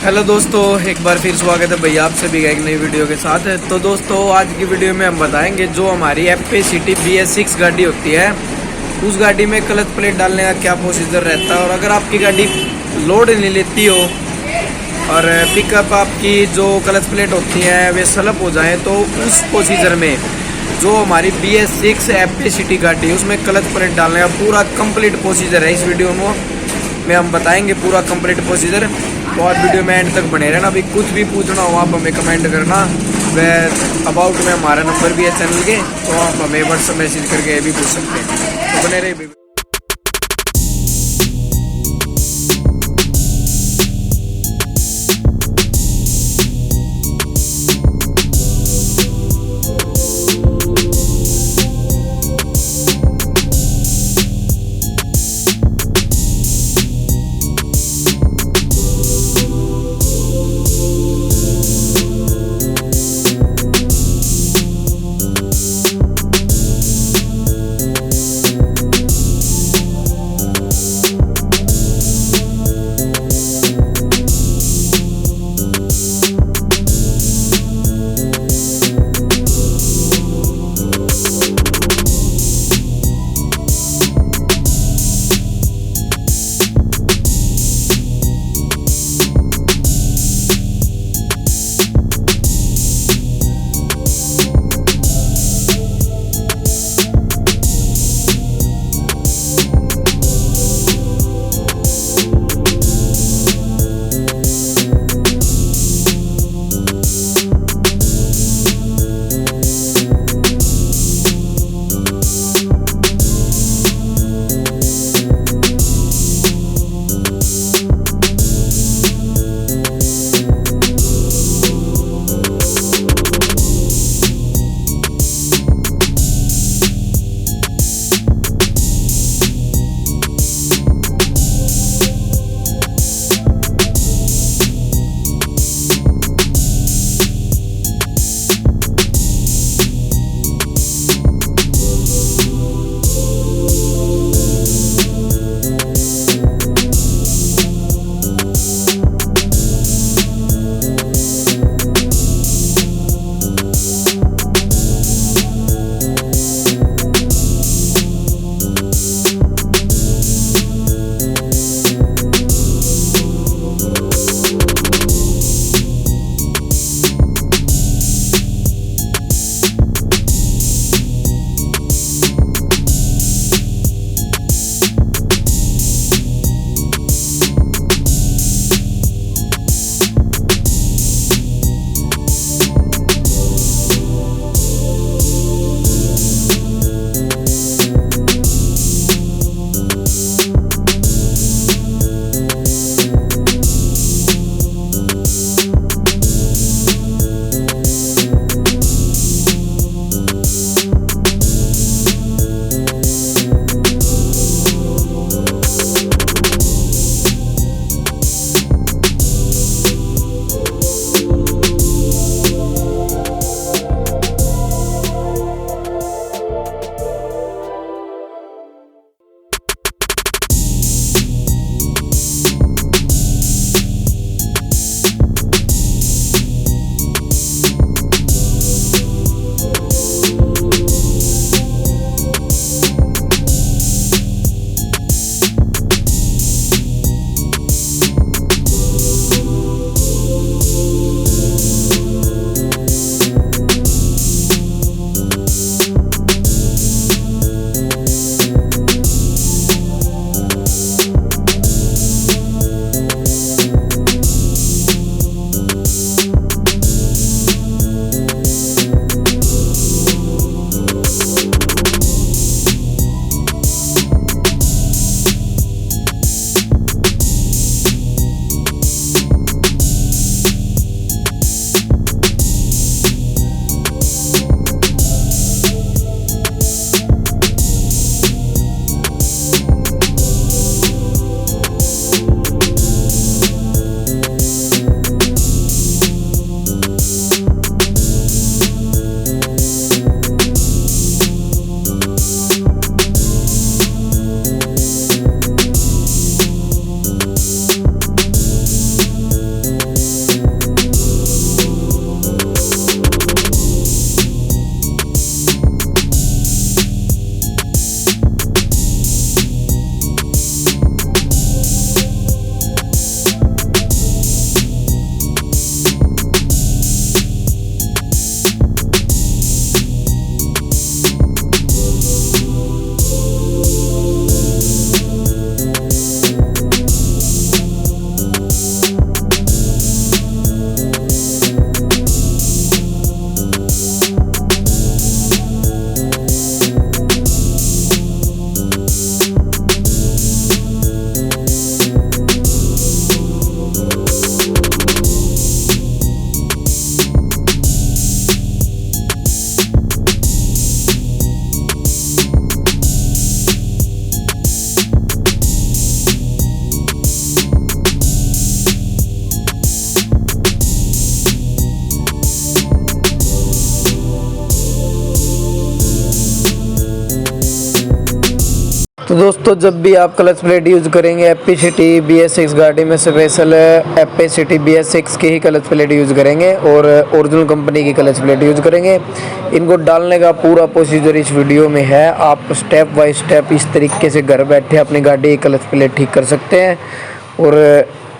हेलो दोस्तों, एक बार फिर स्वागत है भैया आप सभी का एक नई वीडियो के साथ। तो दोस्तों आज की वीडियो में हम बताएंगे जो हमारी FP BS6 गाड़ी होती है उस गाड़ी में क्लच प्लेट डालने का क्या प्रोसीजर रहता है। और अगर आपकी गाड़ी लोड नहीं लेती हो और पिकअप आपकी जो क्लच प्लेट होती हैं वे स्लिप हो जाएं तो उस प्रोसीजर में जो हमारी BS6 FP गाड़ी है उसमें क्लच प्लेट डालने का पूरा कंप्लीट प्रोसीजर है। इस वीडियो में हम बताएंगे पूरा कंप्लीट प्रोसीजर। तो आप वीडियो में एंड तक बने रहना। अभी कुछ भी पूछना हो आप हमें कमेंट करना। वह अबाउट में हमारा नंबर भी है चैनल के, तो आप हमें व्हाट्सएप मैसेज करके ये भी पूछ सकते हैं। तो बने रहिए। तो दोस्तों जब भी आप क्लच प्लेट यूज़ करेंगे एपी सिटी BS6 गाड़ी में स्पेशल एपी सिटी BS6 के ही क्लच प्लेट यूज़ करेंगे और ओरिजिनल कंपनी की क्लच प्लेट यूज़ करेंगे। इनको डालने का पूरा प्रोसीजर इस वीडियो में है। आप स्टेप बाय स्टेप इस तरीके से घर बैठे अपनी गाड़ी की क्लच प्लेट ठीक कर सकते हैं और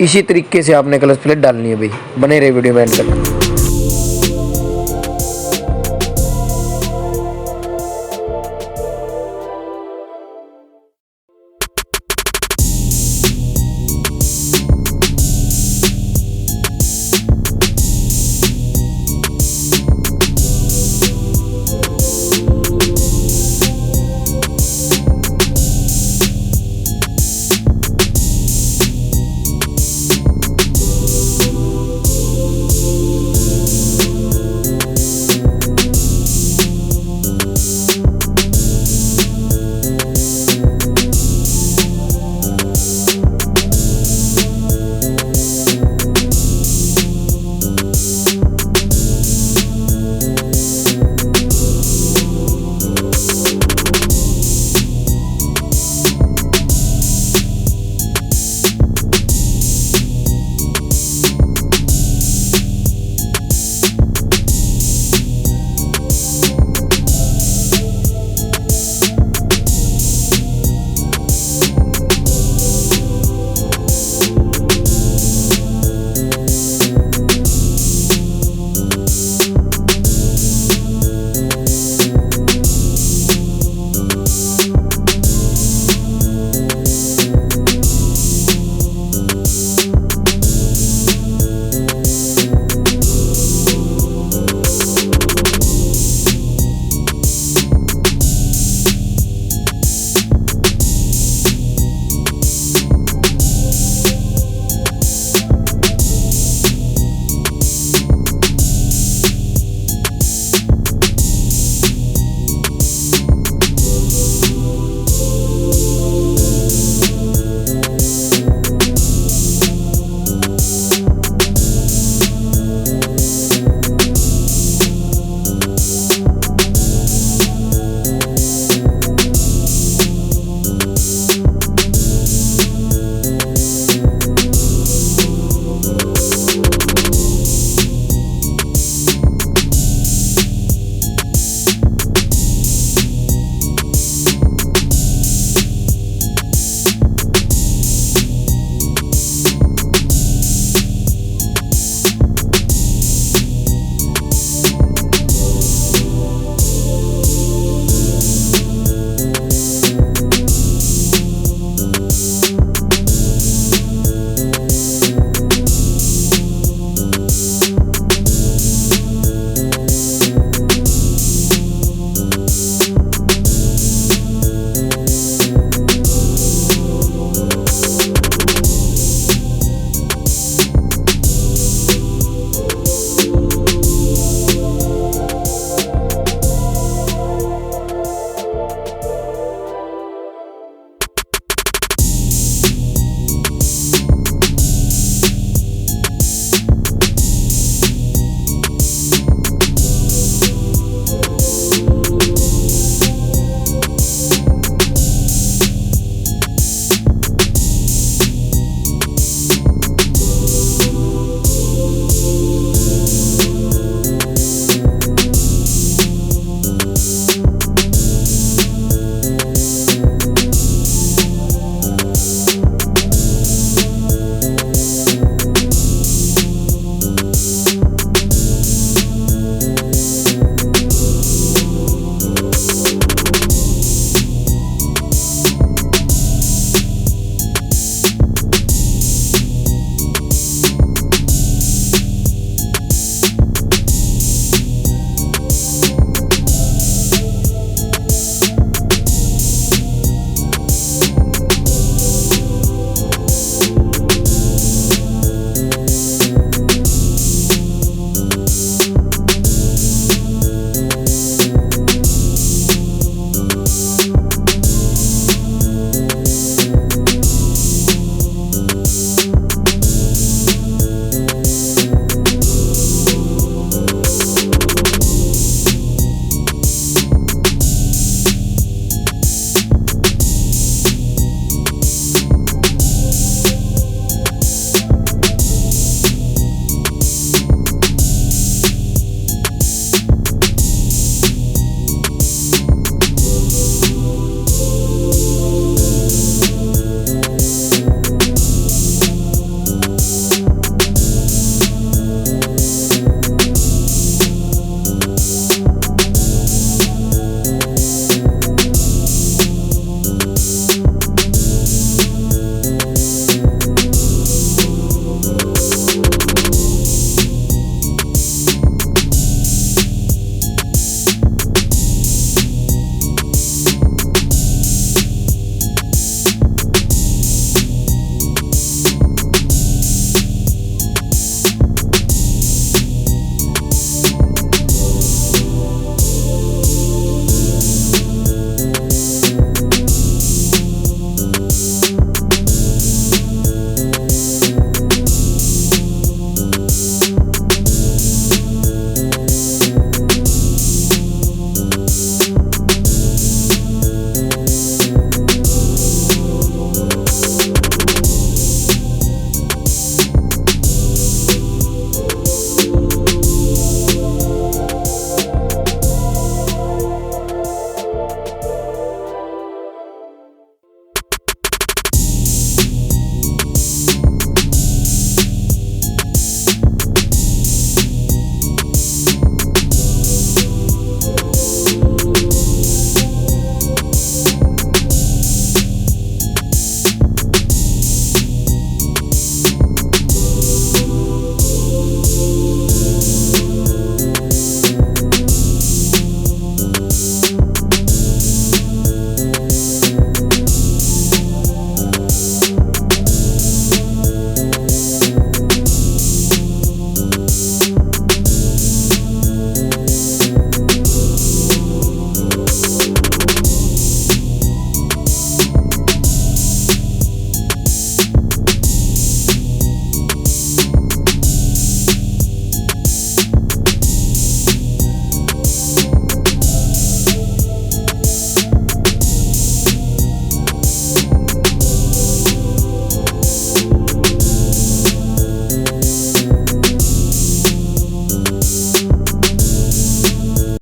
इसी तरीके से आपने क्लच प्लेट डालनी है भाई। बने रहे वीडियो में एंड तक।